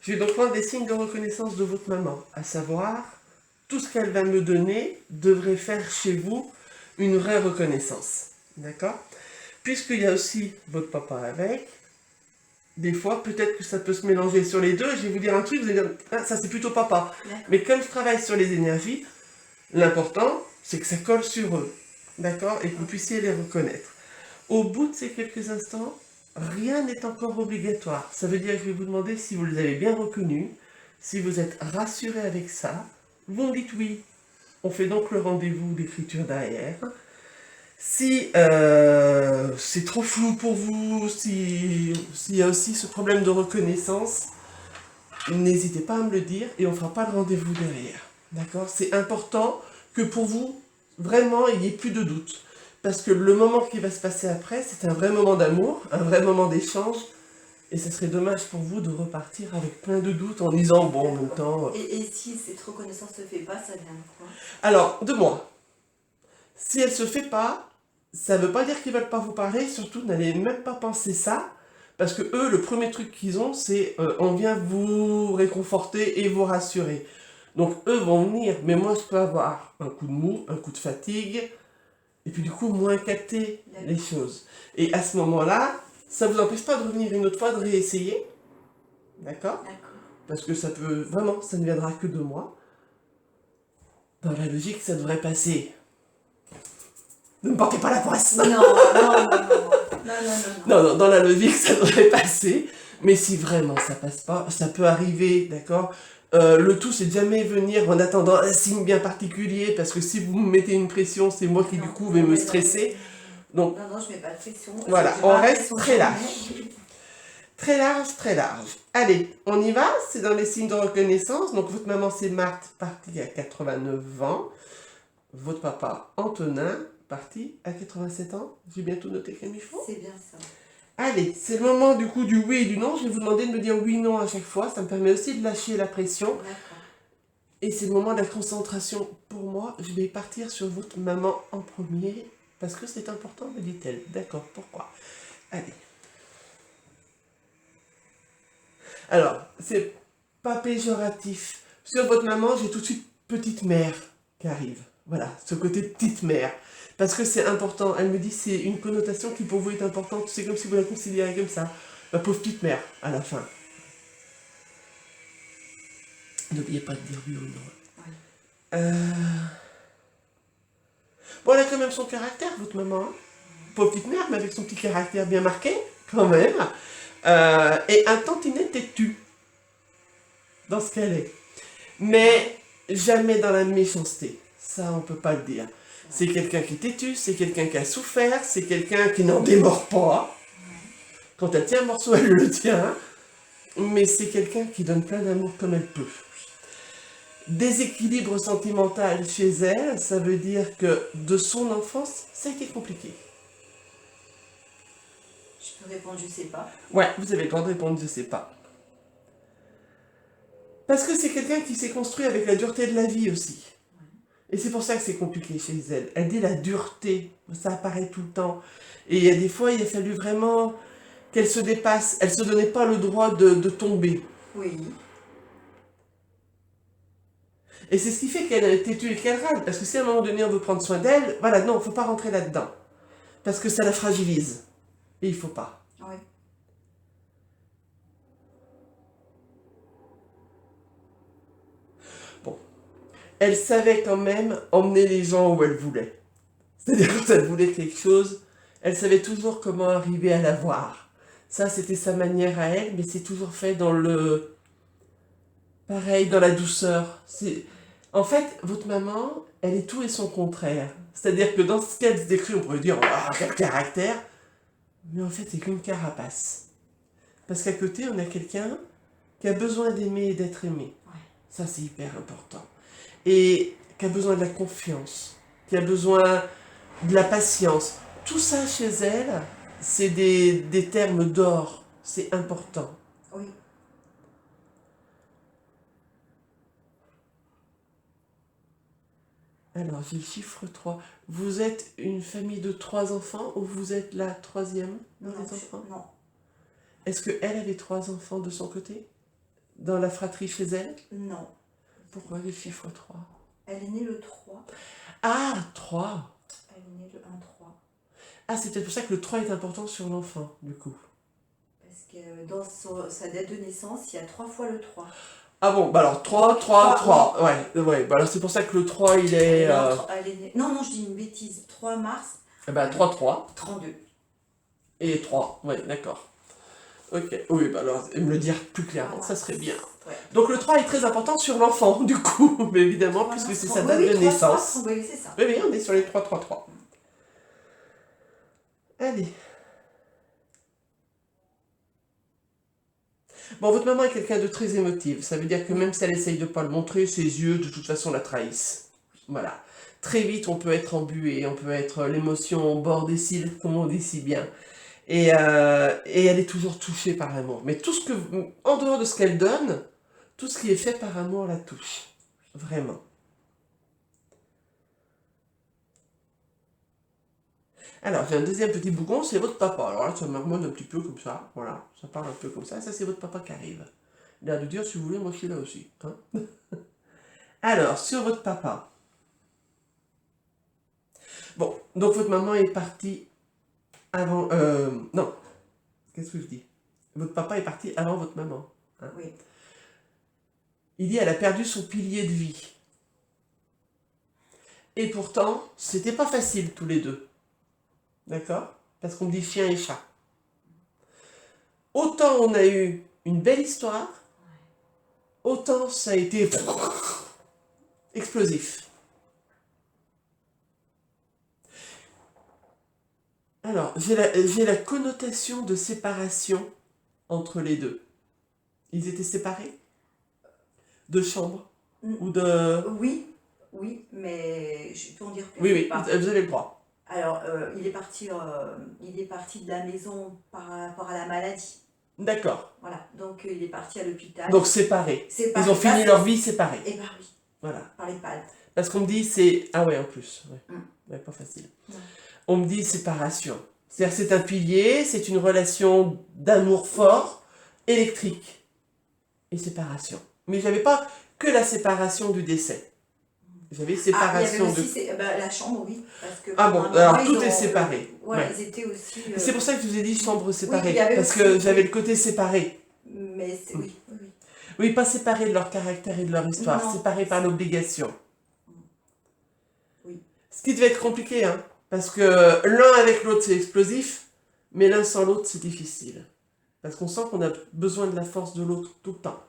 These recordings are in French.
Je vais donc prendre des signes de reconnaissance de votre maman, à savoir, tout ce qu'elle va me donner devrait faire chez vous une vraie reconnaissance. D'accord? Puisqu'il y a aussi votre papa avec, des fois, peut-être que ça peut se mélanger sur les deux. Je vais vous dire un truc, vous allez dire, ah, ça c'est plutôt papa. Mais comme je travaille sur les énergies, l'important, c'est que ça colle sur eux. D'accord? Et que vous puissiez les reconnaître. Au bout de ces quelques instants, rien n'est encore obligatoire. Ça veut dire que je vais vous demander si vous les avez bien reconnus, si vous êtes rassuré avec ça. Vous me dites oui. On fait donc le rendez-vous d'écriture derrière. Si c'est trop flou pour vous, s'il y a aussi ce problème de reconnaissance, n'hésitez pas à me le dire et on ne fera pas le rendez-vous derrière. D'accord? C'est important que pour vous, vraiment, il n'y ait plus de doute. Parce que le moment qui va se passer après, c'est un vrai moment d'amour, un vrai moment d'échange. Et ce serait dommage pour vous de repartir avec plein de doutes en disant, bon, en même temps... Et si cette reconnaissance ne se fait pas, ça vient de quoi? Alors, de moi, si elle ne se fait pas, ça ne veut pas dire qu'ils ne veulent pas vous parler, surtout n'allez même pas penser ça, parce que eux, le premier truc qu'ils ont, c'est on vient vous réconforter et vous rassurer. Donc eux vont venir, mais moi je peux avoir un coup de mou, un coup de fatigue, et puis du coup moins capter les choses. Et à ce moment-là, ça ne vous empêche pas de revenir une autre fois, de réessayer, d'accord? Parce que ça peut, vraiment, ça ne viendra que de moi. Dans la logique, ça devrait passer. Ne me portez pas la poisse. Non, Non, dans la logique, ça devrait passer. Mais si vraiment ça passe pas, ça peut arriver, d'accord? Le tout, c'est de jamais venir en attendant un signe bien particulier, parce que si vous me mettez une pression, c'est moi qui, du coup, vais me stresser. Donc, non, je mets pas de pression. voilà, on reste très large. Très large, très large. Allez, on y va, c'est dans les signes de reconnaissance. Donc, votre maman, c'est Marthe, partie à 89 ans. Votre papa, Antonin, parti à 87 ans. J'ai bientôt noté comme il faut. C'est bien ça. Allez, c'est le moment du coup du oui et du non. Je vais vous demander de me dire oui, non à chaque fois. Ça me permet aussi de lâcher la pression. Et c'est le moment de la concentration pour moi. Je vais partir sur votre maman en premier. Parce que c'est important, me dit-elle. D'accord, pourquoi? Allez. Alors, c'est pas péjoratif. Sur votre maman, j'ai tout de suite petite mère qui arrive. Voilà, ce côté petite mère. Parce que c'est important. Elle me dit c'est une connotation qui pour vous est importante. C'est comme si vous la considérez comme ça. Ma pauvre petite mère, à la fin. N'oubliez pas de dire oui ou non. Bon, elle a quand même son caractère, votre maman. Hein. Pauvre petite mère, mais avec son petit caractère bien marqué, quand même. Et un tantinet têtu. Dans ce qu'elle est. Mais jamais dans la méchanceté. Ça, on peut pas le dire. C'est quelqu'un qui est têtu, c'est quelqu'un qui a souffert, c'est quelqu'un qui n'en démord pas. Quand elle tient un morceau, elle le tient. Mais c'est quelqu'un qui donne plein d'amour comme elle peut. Déséquilibre sentimental chez elle, ça veut dire que de son enfance, ça a été compliqué. Je peux répondre je sais pas. Ouais, vous avez le droit de répondre je sais pas. Parce que c'est quelqu'un qui s'est construit avec la dureté de la vie aussi. Et c'est pour ça que c'est compliqué chez elle. Elle dit la dureté, ça apparaît tout le temps. Et il y a des fois, il a fallu vraiment qu'elle se dépasse. Elle ne se donnait pas le droit de tomber. Oui. Et c'est ce qui fait qu'elle est têtue et qu'elle râle. Parce que si à un moment donné on veut prendre soin d'elle, voilà, non, il ne faut pas rentrer là-dedans. Parce que ça la fragilise. Et il ne faut pas. Oui. Bon. Elle savait quand même emmener les gens où elle voulait. C'est-à-dire quand elle voulait quelque chose, elle savait toujours comment arriver à l'avoir. Ça, c'était sa manière à elle, mais c'est toujours fait dans le... Pareil, dans la douceur. En fait, votre maman, elle est tout et son contraire. C'est-à-dire que dans ce qu'elle se décrit, on pourrait dire « quel caractère !» Mais en fait, c'est qu'une carapace. Parce qu'à côté, on a quelqu'un qui a besoin d'aimer et d'être aimé. Ouais. Ça, c'est hyper important. Et qui a besoin de la confiance, qui a besoin de la patience. Tout ça, chez elle, c'est des termes d'or. C'est important. Oui. Alors, j'ai le chiffre 3. Vous êtes une famille de 3 enfants ou vous êtes la troisième des enfants? Non. Est-ce qu'elle avait 3 enfants de son côté? dans la fratrie chez elle? Non. Pourquoi le chiffre 3? Elle est née le 3. Ah, 3. Elle est née le 1-3. Ah, c'est peut-être pour ça que le 3 est important sur l'enfant, du coup. Parce que dans sa date de naissance, il y a 3 fois le 3. Ah bon, bah alors 3, 3, 3. Ouais, bah alors c'est pour ça que le 3 il est. Elle est née... Non, je dis une bêtise. 3 mars. Bah 3, 3. 32. Et 3, ouais, d'accord. Ok, oui, bah alors, me le dire plus clairement, Ah, ça serait bien. Ouais. Donc le 3 est très important sur l'enfant, du coup, mais évidemment, puisque c'est sa date de naissance. Oui, c'est ça. Oui, on est sur les 3, 3, 3. Allez. Bon, votre maman est quelqu'un de très émotive. Ça veut dire que même si elle essaye de ne pas le montrer, ses yeux, de toute façon, la trahissent. Voilà. Très vite, on peut être embué, on peut être l'émotion au bord des cils, comme on dit si bien. Et elle est toujours touchée par l'amour. Mais tout ce que, en dehors de ce qu'elle donne, tout ce qui est fait par amour la touche. Vraiment. Alors, j'ai un deuxième petit bougon, c'est votre papa. Alors là, ça marmonne un petit peu comme ça. Voilà, ça parle un peu comme ça. Ça, c'est votre papa qui arrive. Il a de dire, si vous voulez, moi je suis là aussi. Hein. Alors, sur votre papa. Bon, donc votre maman est partie avant... non, qu'est-ce que je dis? Votre papa est parti avant votre maman. Hein. Oui. Il dit, elle a perdu son pilier de vie. Et pourtant, c'était pas facile tous les deux. D'accord? Parce qu'on me dit chien et chat. Autant on a eu une belle histoire, autant ça a été explosif. Alors, j'ai la connotation de séparation entre les deux. Ils étaient séparés? De chambre? Ou de... Oui, mais je peux en dire plus. Oui, vous avez le droit. Alors, il est parti de la maison par rapport à la maladie. D'accord. Voilà, donc il est parti à l'hôpital. Donc séparés. Ils ont fini leur vie séparés. Eh ben oui. Voilà. Par l'EHPAD. Parce qu'on me dit c'est... Ah ouais, en plus. Ouais, ouais pas facile. Ouais. On me dit séparation. C'est-à-dire c'est un pilier, c'est une relation d'amour fort, électrique. Et séparation. Mais j'avais pas que la séparation du décès. J'avais séparation il y avait aussi la chambre, oui. Parce que ah bon, alors tout est séparé. Voilà, ouais. Ils étaient aussi... C'est pour ça que je vous ai dit chambre séparée. Oui, parce aussi, que j'avais le côté séparé. Mais oui. Oui, pas séparé de leur caractère et de leur histoire. Non, séparé par l'obligation. Oui. Ce qui devait être compliqué, hein. Parce que l'un avec l'autre c'est explosif, mais l'un sans l'autre c'est difficile. Parce qu'on sent qu'on a besoin de la force de l'autre tout le temps.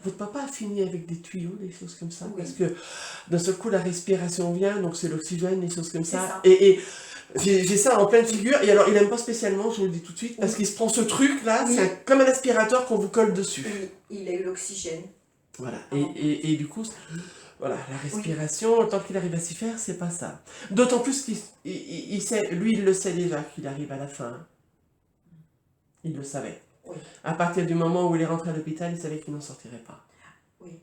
Votre papa a fini avec des tuyaux, des choses comme ça, parce que d'un seul coup la respiration vient, donc c'est l'oxygène, des choses comme ça. Et j'ai ça en pleine figure, et alors il aime pas spécialement, je vous le dis tout de suite, parce qu'il se prend ce truc là, c'est comme un aspirateur qu'on vous colle dessus. Oui, il a eu l'oxygène. Voilà, et du coup, voilà, la respiration, tant qu'il arrive à s'y faire, c'est pas ça. D'autant plus qu'il sait, lui il le sait déjà qu'il arrive à la fin. Il le savait. Oui. À partir du moment où il est rentré à l'hôpital, il savait qu'il n'en sortirait pas. Oui.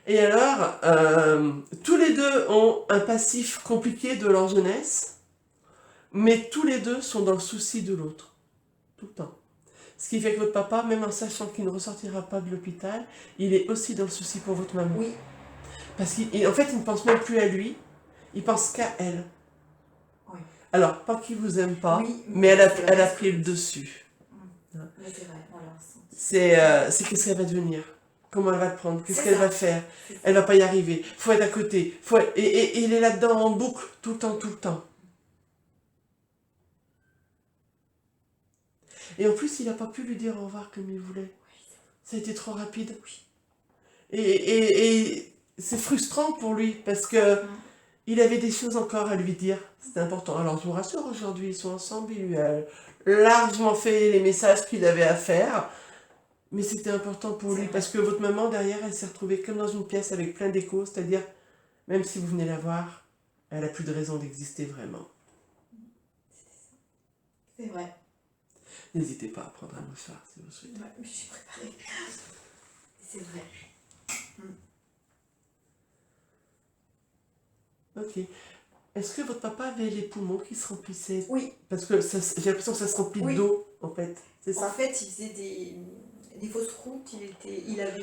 Et alors, tous les deux ont un passif compliqué de leur jeunesse, mais tous les deux sont dans le souci de l'autre, tout le temps. Ce qui fait que votre papa, même en sachant qu'il ne ressortira pas de l'hôpital, il est aussi dans le souci pour votre maman. Oui. Parce qu'en fait, il ne pense même plus à lui, il pense qu'à elle. Oui. Alors, pas qu'il vous aime pas, mais elle a pris le dessus. Mais c'est vrai, voilà. C'est qu'est-ce qu'elle va devenir? Comment elle va le prendre? Qu'est-ce qu'elle va faire? Elle va pas y arriver. Faut être à côté. Et il est là-dedans en boucle, tout le temps, tout le temps. Et en plus, il n'a pas pu lui dire au revoir comme il voulait. Ça a été trop rapide. Et c'est frustrant pour lui, parce que il avait des choses encore à lui dire. C'était important. Alors, je vous rassure, aujourd'hui, ils sont ensemble. Il lui a largement fait les messages qu'il avait à faire. Mais c'était important pour lui, parce que votre maman, derrière, elle s'est retrouvée comme dans une pièce avec plein d'échos. C'est-à-dire, même si vous venez la voir, elle n'a plus de raison d'exister vraiment. C'est vrai. N'hésitez pas à prendre un mouchoir, si vous souhaitez. Ouais, mais j'ai préparé. C'est vrai. Ok. est-ce que votre papa avait les poumons qui se remplissaient? Oui, Parce que j'ai l'impression que ça se remplit oui. d'eau, en fait. C'est En ça? fait, il faisait des fausses routes. Il avait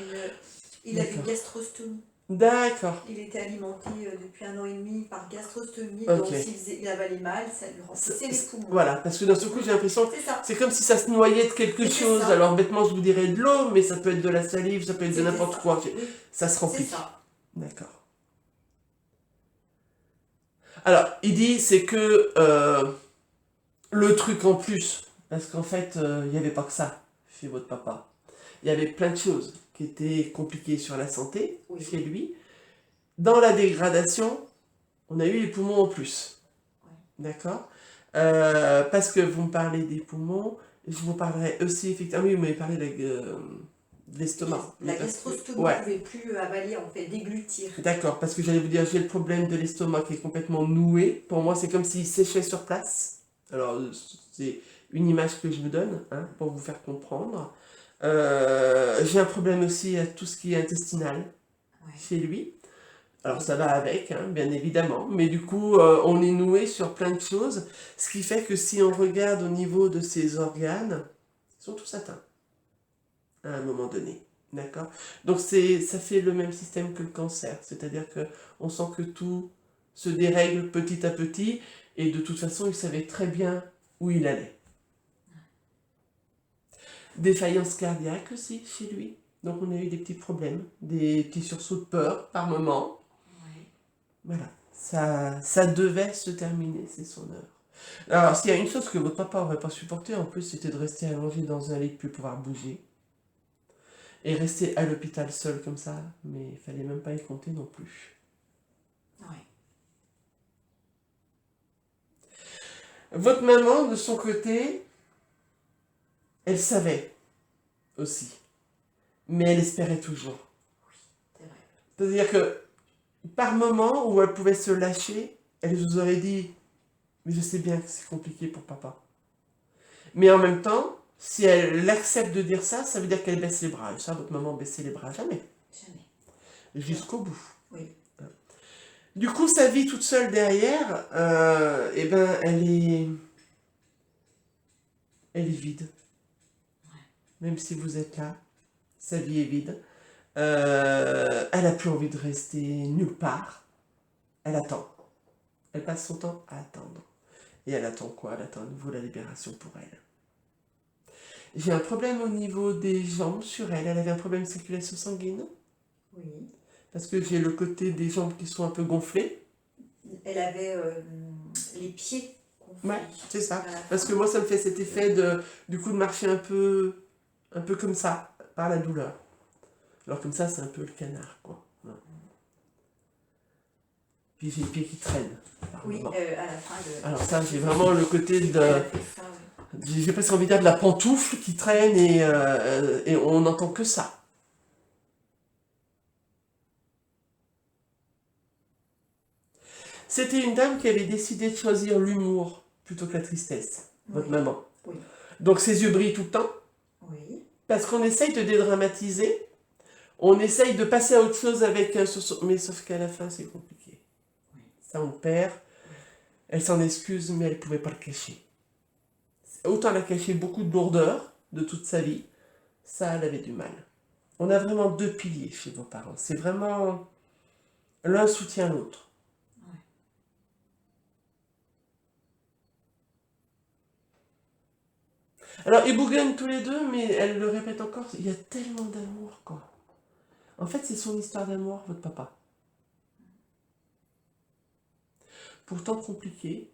une D'accord. gastrostomie. D'accord. Il était alimenté depuis 1 an et demi par gastrostomie. Ok. Donc, il avalait mal, ça lui remplissait les poumons. Voilà, parce que d'un seul coup, j'ai l'impression que C'est ça. c'est comme si ça se noyait de quelque C'est chose. ça. Alors, bêtement, je vous dirais de l'eau, mais ça peut être de la salive, ça peut être de C'était n'importe ça. quoi. Oui, Ça se c'est remplit. ça. D'accord. Alors, il dit, c'est que le truc en plus, parce qu'en fait, il n'y avait pas que ça chez votre papa. Il y avait plein de choses qui étaient compliquées sur la santé Oui. chez lui. Dans la dégradation, on a eu les poumons en plus. Ouais. D'accord. Parce que vous me parlez des poumons, je vous parlerai aussi, effectivement, oui, vous m'avez parlé de l'estomac. La gastrostomie Ouais. ne pouvait plus avaler, en fait, déglutir. D'accord, parce que j'allais vous dire, j'ai le problème de l'estomac qui est complètement noué. Pour moi, c'est comme s'il séchait sur place. Alors, c'est une image que je vous donne, hein, pour vous faire comprendre. J'ai un problème aussi à tout ce qui est intestinal Ouais. chez lui. Alors, Oui. ça va avec, hein, bien évidemment. Mais du coup, on est noué sur plein de choses. Ce qui fait que si on regarde au niveau de ses organes, ils sont tous atteints à un moment donné. D'accord. Donc ça fait le même système que le cancer, c'est-à-dire que on sent que tout se dérègle petit à petit, et de toute façon, il savait très bien où il allait. Défaillance cardiaque aussi chez lui, donc on a eu des petits problèmes, des petits sursauts de peur par moment. Ouais. Voilà, ça devait se terminer, c'est son heure. Alors, s'il y a une chose que votre papa n'aurait pas supporté, en plus, c'était de rester allongé dans un lit, de ne plus pouvoir bouger. Et rester à l'hôpital seul comme ça, mais il fallait même pas y compter non plus. Ouais. Votre maman, de son côté, elle savait aussi, mais elle espérait toujours. C'est vrai. C'est-à-dire que par moment où elle pouvait se lâcher, elle vous aurait dit, mais je sais bien que c'est compliqué pour papa. Mais en même temps, si elle accepte de dire ça, ça veut dire qu'elle baisse les bras. Et ça, votre maman baissait les bras jamais. Jamais. Jusqu'au bout. Oui. Du coup, sa vie toute seule derrière, eh ben, elle est vide. Même si vous êtes là, sa vie est vide. Elle n'a plus envie de rester nulle part. Elle attend. Elle passe son temps à attendre. Et elle attend quoi? Elle attend à nouveau la libération pour elle. J'ai un problème au niveau des jambes sur elle. Elle avait un problème de circulation sanguine. Oui. Parce que j'ai le côté des jambes qui sont un peu gonflées. Elle avait les pieds gonflés. Ouais, c'est ça. À la Parce que fin. moi, ça me fait cet effet du coup, de marcher un peu comme ça, par la douleur. Alors comme ça, c'est un peu le canard, quoi. Voilà. Puis j'ai les pieds qui traînent. par Oui, moment. à la fin de. Alors ça, j'ai vraiment le côté Elle de... a fait ça, oui. J'ai presque envie de dire de la pantoufle qui traîne, et on n'entend que ça. C'était une dame qui avait décidé de choisir l'humour plutôt que la tristesse, votre Oui. maman. Oui. Donc ses yeux brillent tout le temps, Oui. parce qu'on essaye de dédramatiser, on essaye de passer à autre chose avec un sursaut, mais sauf qu'à la fin, c'est compliqué. Oui. Ça, on le perd. Elle s'en excuse, mais elle ne pouvait pas le cacher. Autant elle a caché beaucoup de lourdeur de toute sa vie, ça, elle avait du mal. On a vraiment deux piliers chez vos parents. C'est vraiment... L'un soutient l'autre. Ouais. Alors, ils bougonnent tous les deux, mais elle le répète encore, il y a tellement d'amour, quoi. En fait, c'est son histoire d'amour, votre papa. Pourtant compliqué.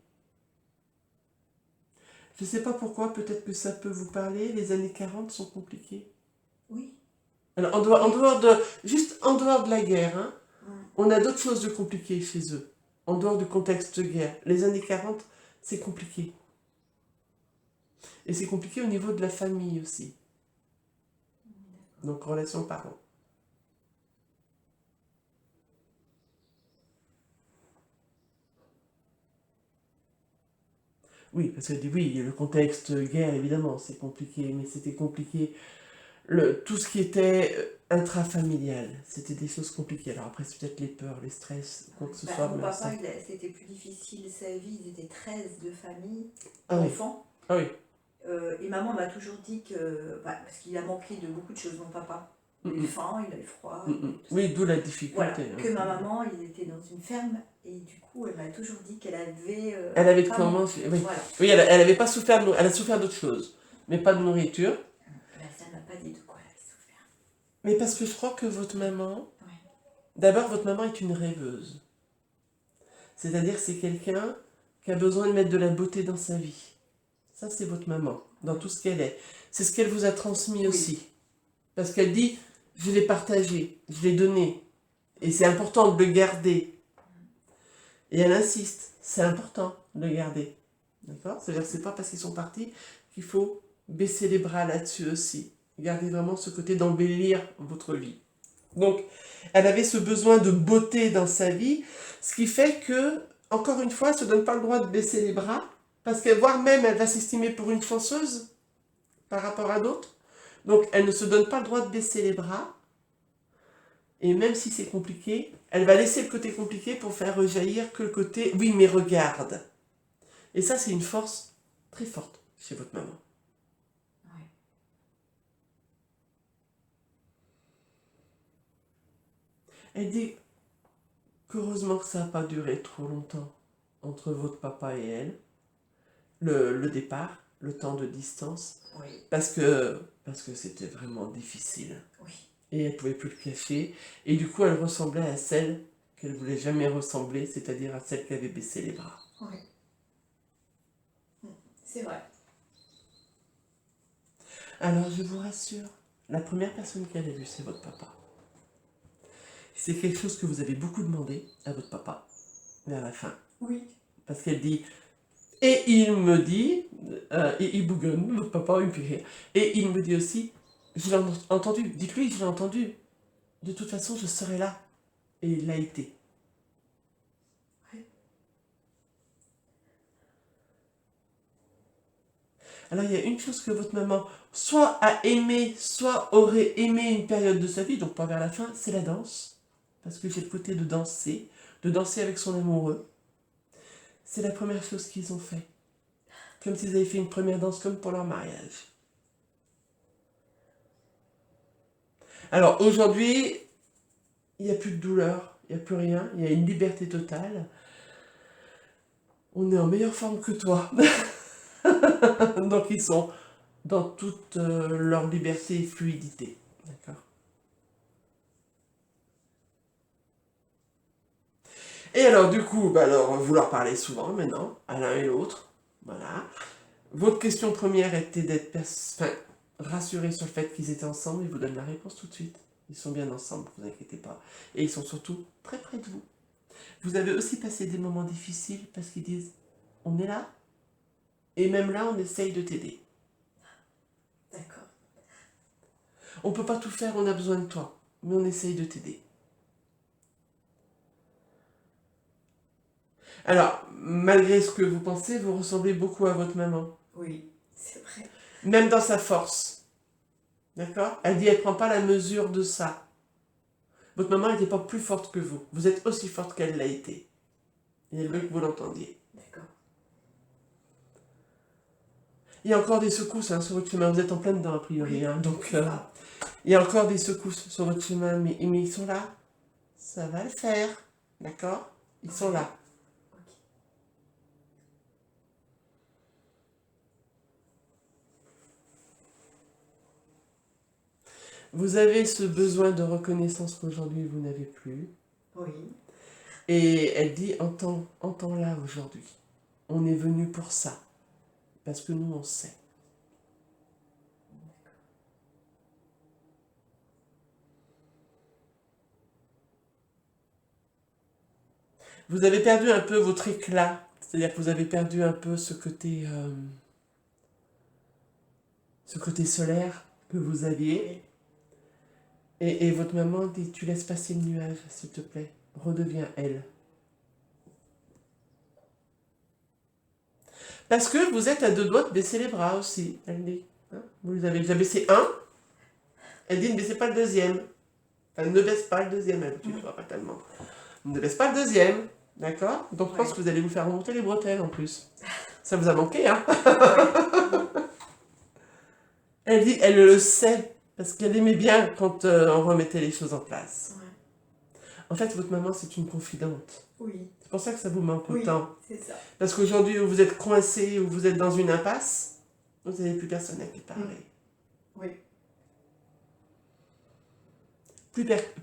Je ne sais pas pourquoi, peut-être que ça peut vous parler, les années 40 sont compliquées. Oui. Alors, juste en dehors de la guerre, hein, Mm. on a d'autres choses de compliquées chez eux, en dehors du contexte de guerre. Les années 40, c'est compliqué. Et c'est compliqué au niveau de la famille aussi. Donc, relation parents. Oui, parce que oui, le contexte guerre, évidemment, c'est compliqué, mais c'était compliqué. tout ce qui était intrafamilial. C'était des choses compliquées. Alors après, c'est peut-être les peurs, les stress, quoi que ce soit. Mon Mais papa, ça... c'était plus difficile sa vie, ils étaient 13 de famille, Ah oui, d'enfants. ah oui. Et maman m'a toujours dit que, parce qu'il a manqué de beaucoup de choses, mon papa. Il a eu faim, il a eu froid. Tout ça. Oui, d'où la difficulté. Voilà, que ma maman, ils étaient dans une ferme, et du coup, elle m'a toujours dit qu'elle avait... Elle avait pas comment manqué. Oui, Voilà. oui, elle avait pas souffert, elle a souffert d'autres choses, mais pas de nourriture. Ben, ça ne m'a pas dit de quoi elle avait souffert. Mais parce que je crois que votre maman, Ouais. d'abord, votre maman est une rêveuse. C'est-à-dire, c'est quelqu'un qui a besoin de mettre de la beauté dans sa vie. Ça, c'est votre maman, dans tout ce qu'elle est. C'est ce qu'elle vous a transmis Oui. aussi. Parce qu'elle dit, je l'ai partagé, je l'ai donné. Et c'est important de le garder. Et elle insiste, c'est important de le garder. D'accord? C'est-à-dire que c'est pas parce qu'ils sont partis qu'il faut baisser les bras là-dessus aussi. Gardez vraiment ce côté d'embellir votre vie. Donc, elle avait ce besoin de beauté dans sa vie, ce qui fait que, encore une fois, elle ne se donne pas le droit de baisser les bras, parce qu'elle, voire même, elle va s'estimer pour une chanceuse par rapport à d'autres. Donc, elle ne se donne pas le droit de baisser les bras. Et même si c'est compliqué, elle va laisser le côté compliqué pour faire rejaillir que le côté « oui, mais regarde ». Et ça, c'est une force très forte chez votre maman. Ouais. Elle dit qu'heureusement que ça n'a pas duré trop longtemps entre votre papa et elle, le départ, le temps de distance, Oui. parce que c'était vraiment difficile. Oui. Et elle ne pouvait plus le cacher. Et du coup, elle ressemblait à celle qu'elle ne voulait jamais ressembler, c'est-à-dire à celle qui avait baissé les bras. Oui. C'est vrai. Alors, je vous rassure, la première personne qu'elle a vue, c'est votre papa. C'est quelque chose que vous avez beaucoup demandé à votre papa, vers la fin. Oui. Parce qu'elle dit, et il me dit, et il bougonne, votre papa, il me fait rire. Et il me dit aussi, je l'ai entendu, dites-lui, je l'ai entendu. De toute façon, je serai là. Et il l'a été. Oui. Alors, il y a une chose que votre maman, soit a aimé, soit aurait aimé une période de sa vie, donc pas vers la fin, c'est la danse. Parce que j'ai le côté de danser avec son amoureux. C'est la première chose qu'ils ont fait. Comme s'ils avaient fait une première danse, comme pour leur mariage. Alors, aujourd'hui, il n'y a plus de douleur, il n'y a plus rien, il y a une liberté totale. On est en meilleure forme que toi. Donc, ils sont dans toute leur liberté et fluidité. D'accord ? Et alors, du coup, vous leur parlez souvent maintenant, à l'un et l'autre. Voilà. Votre question première était d'être rassuré sur le fait qu'ils étaient ensemble. Ils vous donnent la réponse tout de suite. Ils sont bien ensemble, ne vous inquiétez pas. Et ils sont surtout très près de vous. Vous avez aussi passé des moments difficiles parce qu'ils disent, on est là. Et même là, on essaye de t'aider. D'accord. On ne peut pas tout faire, on a besoin de toi. Mais on essaye de t'aider. Alors, malgré ce que vous pensez, vous ressemblez beaucoup à votre maman. Oui, c'est vrai. Même dans sa force. D'accord ? Elle dit, elle ne prend pas la mesure de ça. Votre maman n'était pas plus forte que vous. Vous êtes aussi forte qu'elle l'a été. Et elle veut que vous l'entendiez. D'accord. Il y a encore des secousses sur votre chemin. Vous êtes en plein dedans, a priori. Oui, Donc, c'est ça. il y a encore des secousses sur votre chemin, mais ils sont là. Ça va le faire. D'accord ? Ils sont là. Ok. Vous avez ce besoin de reconnaissance qu'aujourd'hui vous n'avez plus. Oui. Et elle dit, entends-la aujourd'hui. On est venu pour ça. Parce que nous, on sait. Vous avez perdu un peu votre éclat. C'est-à-dire que vous avez perdu un peu ce côté solaire que vous aviez. Et votre maman dit, tu laisses passer le nuage, s'il te plaît. Redeviens elle. Parce que vous êtes à deux doigts de baisser les bras aussi, elle dit. Hein, vous les avez déjà baissé un. Elle dit, mais c'est pas le deuxième. Enfin, ne baisse pas le deuxième, elle ne tutoie pas tellement. Ne baisse pas le deuxième, d'accord? Donc je pense que vous allez vous faire remonter les bretelles en plus. Ça vous a manqué, hein? Elle dit, elle le sait, parce qu'elle aimait bien quand on remettait les choses en place. Ouais. En fait, votre maman, c'est une confidente. Oui. C'est pour ça que ça vous met un peu de temps. C'est ça. Parce qu'aujourd'hui, où vous êtes coincé, où vous êtes dans une impasse, vous n'avez plus personne à qui parler. Oui.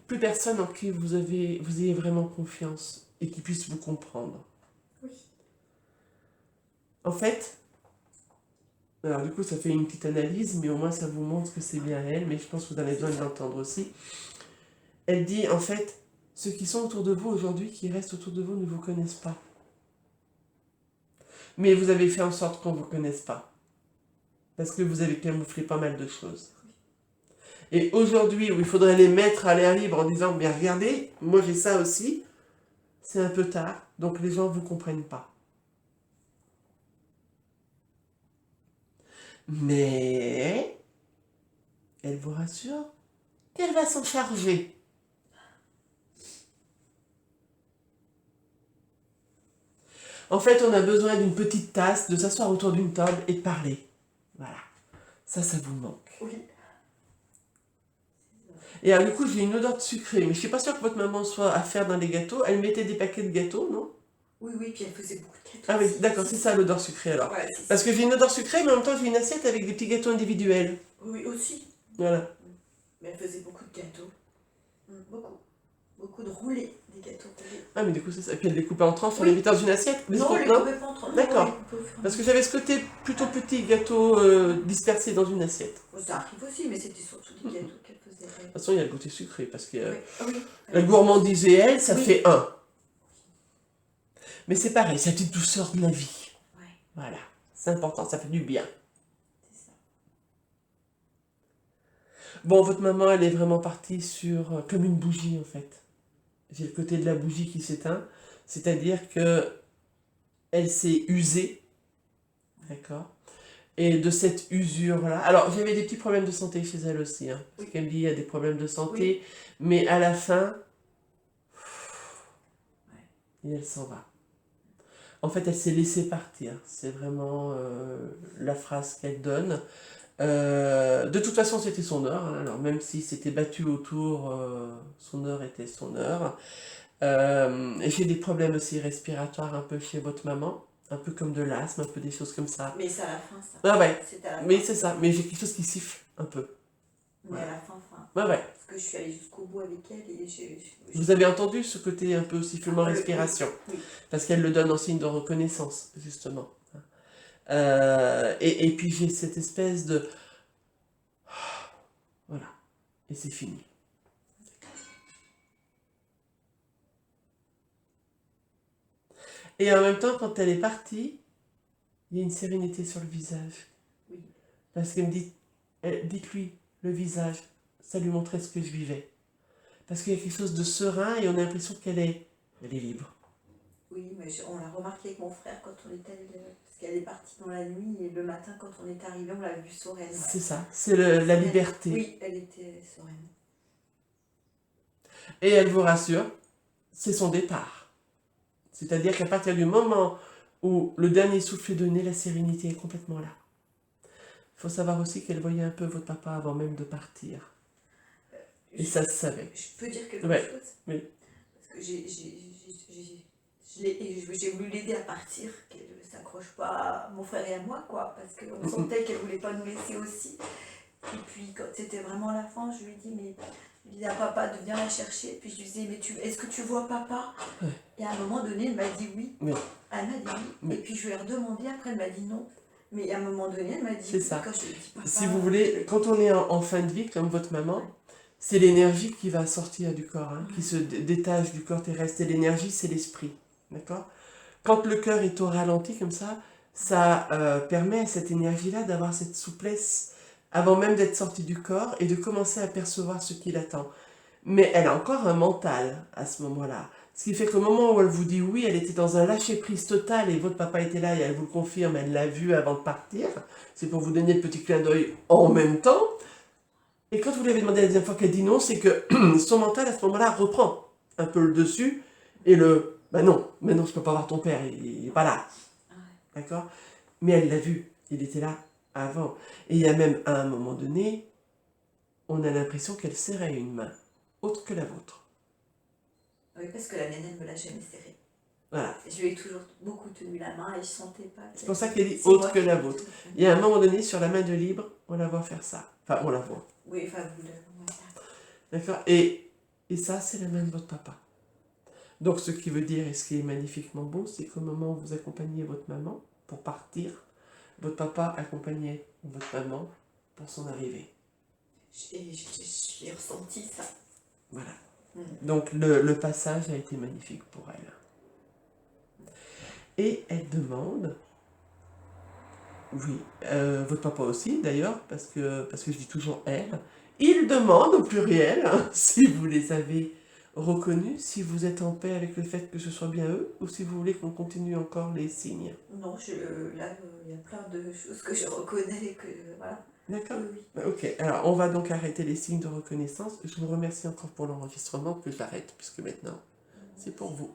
Plus personne en qui vous ayez vraiment confiance et qui puisse vous comprendre. Oui. En fait, alors du coup ça fait une petite analyse, mais au moins ça vous montre que c'est bien elle, mais je pense que vous en avez besoin de l'entendre aussi. Elle dit en fait, ceux qui sont autour de vous aujourd'hui, qui restent autour de vous, ne vous connaissent pas. Mais vous avez fait en sorte qu'on ne vous connaisse pas. Parce que vous avez camouflé pas mal de choses. Et aujourd'hui, où il faudrait les mettre à l'air libre en disant, bien regardez, moi j'ai ça aussi, c'est un peu tard, donc les gens ne vous comprennent pas. Mais, elle vous rassure qu'elle va s'en charger. En fait, on a besoin d'une petite tasse, de s'asseoir autour d'une table et de parler. Voilà. Ça vous manque. Oui. Et alors, du coup, j'ai une odeur de sucré, mais je suis pas sûre que votre maman soit à faire dans les gâteaux. Elle mettait des paquets de gâteaux, non? Oui, puis elle faisait beaucoup de gâteaux. Ah oui, aussi. d'accord, c'est ça l'odeur sucrée alors. Ouais, c'est Parce ça. que j'ai une odeur sucrée, mais en même temps, j'ai une assiette avec des petits gâteaux individuels. Oui, aussi. Voilà. Mais elle faisait beaucoup de gâteaux. Beaucoup. Beaucoup de roulés, des gâteaux roulés. Ah, mais du coup, c'est ça. Et puis elle les coupait en tranches, on Oui. les mettait dans une assiette. Mais Non, on c'est les pas- coupait pas en tranches. D'accord. Non, on les coupait au fur et à Parce que mesure. j'avais ce côté plutôt petit gâteau dispersé dans une assiette. Bon, ça arrive aussi, mais c'était surtout des gâteaux qu'elle faisait. De toute façon, il y a le côté sucré, parce que Oui. Ah oui. la gourmandise et elle, ça Oui. fait un. Mais c'est pareil, c'est la petite douceur de la vie. Ouais, Voilà. C'est important, ça fait du bien. c'est ça. Bon, votre maman, elle est vraiment partie sur comme une bougie, en fait. J'ai le côté de la bougie qui s'éteint. C'est-à-dire que elle s'est usée. D'accord? Et de cette usure-là. Alors, j'avais des petits problèmes de santé chez elle aussi. Hein, parce qu'elle me dit il y a des problèmes de santé. Mais à la fin, et elle s'en va. En fait, elle s'est laissée partir. C'est vraiment la phrase qu'elle donne. De toute façon, c'était son heure. Hein, alors, même si c'était battu autour, son heure était son heure. J'ai des problèmes aussi respiratoires un peu chez votre maman. Un peu comme de l'asthme, un peu des choses comme ça. Mais c'est à la fin, ça. Ah ouais, C'était à la mais fin. c'est ça. Mais j'ai quelque chose qui siffle un peu. Mais à la fin. Ouais, ouais. Parce que je suis allée jusqu'au bout avec elle et Vous avez entendu ce côté un peu sifflement respiration, Oui. parce qu'elle le donne en signe de reconnaissance, justement. Et puis j'ai cette espèce de... Voilà. Et c'est fini. Et en même temps, quand elle est partie, il y a une sérénité sur le visage. Oui. Parce qu'elle me dit, dites-lui, le visage, ça lui montrait ce que je vivais. Parce qu'il y a quelque chose de serein et on a l'impression qu'elle est libre. Oui, mais on l'a remarqué avec mon frère quand on est allé, parce qu'elle est partie dans la nuit et le matin quand on est arrivé, on l'a vue sereine. C'est ça, c'est la liberté. Oui, elle était sereine. Et elle vous rassure, c'est son départ. C'est-à-dire qu'à partir du moment où le dernier souffle est donné, la sérénité est complètement là. Il faut savoir aussi qu'elle voyait un peu votre papa avant même de partir. Et ça se savait. Je peux dire quelque Ouais, chose? oui. Parce que j'ai voulu l'aider à partir, qu'elle ne s'accroche pas à mon frère et à moi, quoi, parce qu'on sentait qu'elle voulait pas nous laisser aussi. Et puis quand c'était vraiment la fin, je lui ai dit, mais je disais à papa de venir la chercher. Puis je lui disais, mais est-ce que tu vois papa? Ouais. Et à un moment donné, elle m'a dit oui. Oui. Elle m'a dit oui. Oui. Et puis je lui ai redemandé, après elle m'a dit non. Mais à un moment donné, elle m'a dit C'est oui. ça. Quand je lui ai dit, papa, Si vous voulez, quand on est en fin de vie, comme votre maman, c'est l'énergie qui va sortir du corps, hein, qui se détache du corps terrestre. Et l'énergie, c'est l'esprit. D'accord? Quand le cœur est au ralenti comme ça permet à cette énergie-là d'avoir cette souplesse avant même d'être sortie du corps et de commencer à percevoir ce qui l'attend. Mais elle a encore un mental à ce moment-là. Ce qui fait qu'au moment où elle vous dit oui, elle était dans un lâcher-prise total et votre papa était là et elle vous le confirme, elle l'a vu avant de partir. C'est pour vous donner le petit clin d'œil en même temps. Et quand vous lui avez demandé la deuxième fois qu'elle dit non, c'est que son mental à ce moment-là reprend un peu le dessus et bah non, mais non, je peux pas voir ton père, il est pas là. Ouais. D'accord? Mais elle l'a vu, il était là avant. Et il y a même à un moment donné, on a l'impression qu'elle serrait une main, autre que la vôtre. Oui, parce que la mienne, elle me l'a jamais serrée. Voilà. Je lui ai toujours beaucoup tenu la main et je sentais pas. C'est pour ça qu'elle dit C'est moi autre que qui la l'ai vôtre. tenue. Il y a un moment donné, sur la main de libre, on la voit faire ça. Enfin, on la voit. Oui, enfin, vous le. Ouais. D'accord? Et ça, c'est la main de votre papa. Donc, ce qui veut dire, et ce qui est magnifiquement beau, c'est qu'au moment où vous accompagnez votre maman pour partir, votre papa accompagnait votre maman pour son arrivée. J'ai ressenti ça. Voilà. Mm. Donc, le passage a été magnifique pour elle. Et elle demande, oui, votre papa aussi d'ailleurs, parce que je dis toujours elle, il demande au pluriel, hein, si vous les avez reconnus, si vous êtes en paix avec le fait que ce soit bien eux, ou si vous voulez qu'on continue encore les signes. Non, là, il y a plein de choses que je reconnais et que. Voilà. D'accord? Oui. Ok, alors on va donc arrêter les signes de reconnaissance. Je vous remercie encore pour l'enregistrement, que j'arrête, puisque maintenant, c'est pour vous.